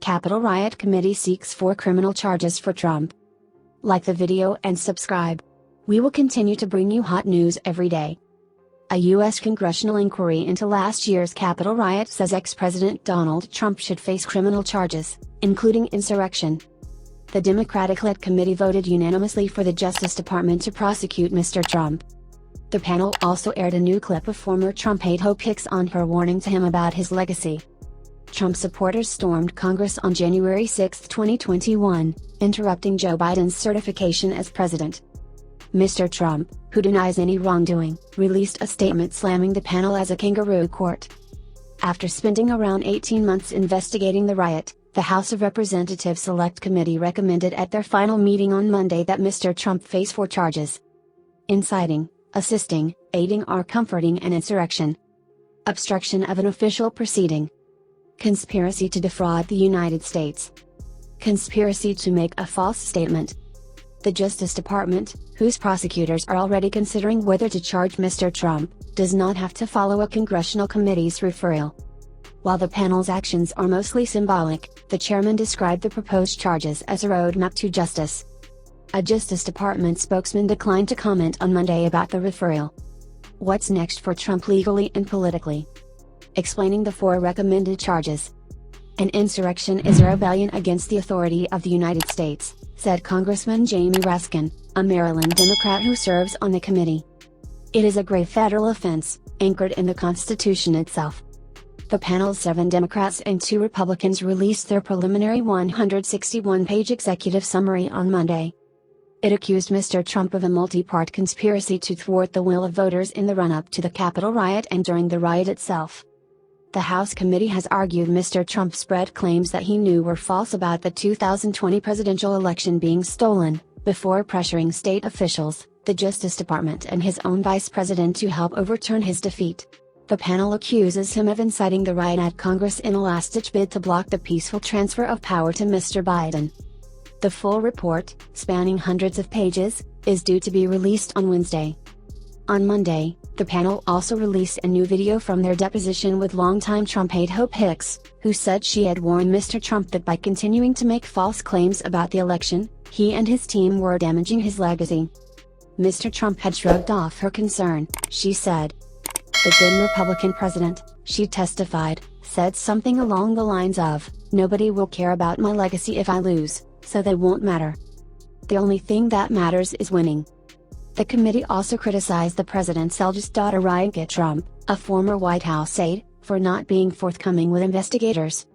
Capitol riot committee seeks 4 criminal charges for Trump. Like the video and subscribe. We will continue to bring you hot news every day. A U.S. congressional inquiry into last year's Capitol riot says ex-President Donald Trump should face criminal charges, including insurrection. The Democratic-led committee voted unanimously for the Justice Department to prosecute Mr. Trump. The panel also aired a new clip of former Trump aide Hope Hicks on her warning to him about his legacy. Trump supporters stormed Congress on January 6, 2021, interrupting Joe Biden's certification as president. Mr. Trump, who denies any wrongdoing, released a statement slamming the panel as a kangaroo court. After spending around 18 months investigating the riot, the House of Representatives Select Committee recommended at their final meeting on Monday that Mr. Trump face 4 charges: inciting, assisting, aiding or comforting an insurrection, obstruction of an official proceeding, conspiracy to defraud the United States, conspiracy to make a false statement. The Justice Department, whose prosecutors are already considering whether to charge Mr. Trump, does not have to follow a congressional committee's referral. While the panel's actions are mostly symbolic, the chairman described the proposed charges as a roadmap to justice. A Justice Department spokesman declined to comment on Monday about the referral. What's next for Trump legally and politically? Explaining the 4 recommended charges. An insurrection is a rebellion against the authority of the United States, said Congressman Jamie Raskin, a Maryland Democrat who serves on the committee. It is a grave federal offense, anchored in the Constitution itself. The panel's 7 Democrats and 2 Republicans released their preliminary 161-page executive summary on Monday. It accused Mr. Trump of a multi-part conspiracy to thwart the will of voters in the run-up to the Capitol riot and during the riot itself. The House committee has argued Mr. Trump spread claims that he knew were false about the 2020 presidential election being stolen, before pressuring state officials, the Justice Department and his own vice president to help overturn his defeat. The panel accuses him of inciting the riot at Congress in a last-ditch bid to block the peaceful transfer of power to Mr. Biden. The full report, spanning hundreds of pages, is due to be released on Wednesday. On Monday, the panel also released a new video from their deposition with longtime Trump aide Hope Hicks, who said she had warned Mr. Trump that by continuing to make false claims about the election, he and his team were damaging his legacy. Mr. Trump had shrugged off her concern, she said. The then Republican president, she testified, said something along the lines of, "Nobody will care about my legacy if I lose, so they won't matter. The only thing that matters is winning." The committee also criticized the president's eldest daughter Riot Trump, a former White House aide, for not being forthcoming with investigators.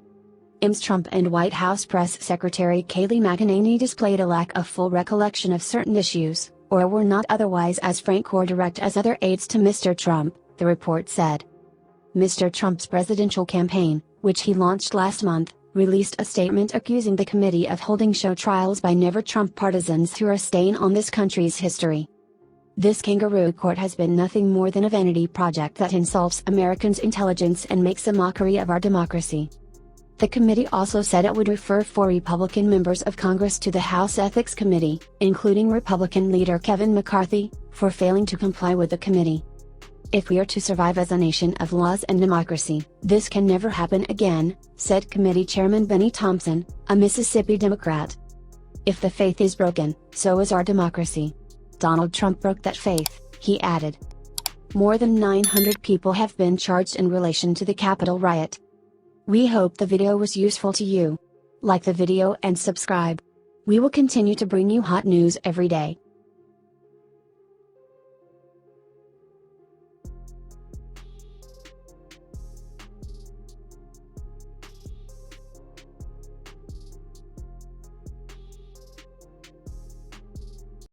Ms. Trump and White House Press Secretary Kayleigh McEnany displayed a lack of full recollection of certain issues, or were not otherwise as frank or direct as other aides to Mr. Trump, the report said. Mr. Trump's presidential campaign, which he launched last month, released a statement accusing the committee of holding show trials by never-Trump partisans who are a stain on this country's history. This kangaroo court has been nothing more than a vanity project that insults Americans' intelligence and makes a mockery of our democracy. The committee also said it would refer 4 Republican members of Congress to the House Ethics Committee, including Republican leader Kevin McCarthy, for failing to comply with the committee. "If we are to survive as a nation of laws and democracy, this can never happen again," said Committee Chairman Benny Thompson, a Mississippi Democrat. "If the faith is broken, so is our democracy. Donald Trump broke that faith," he added. More than 900 people have been charged in relation to the Capitol riot. We hope the video was useful to you. Like the video and subscribe. We will continue to bring you hot news every day.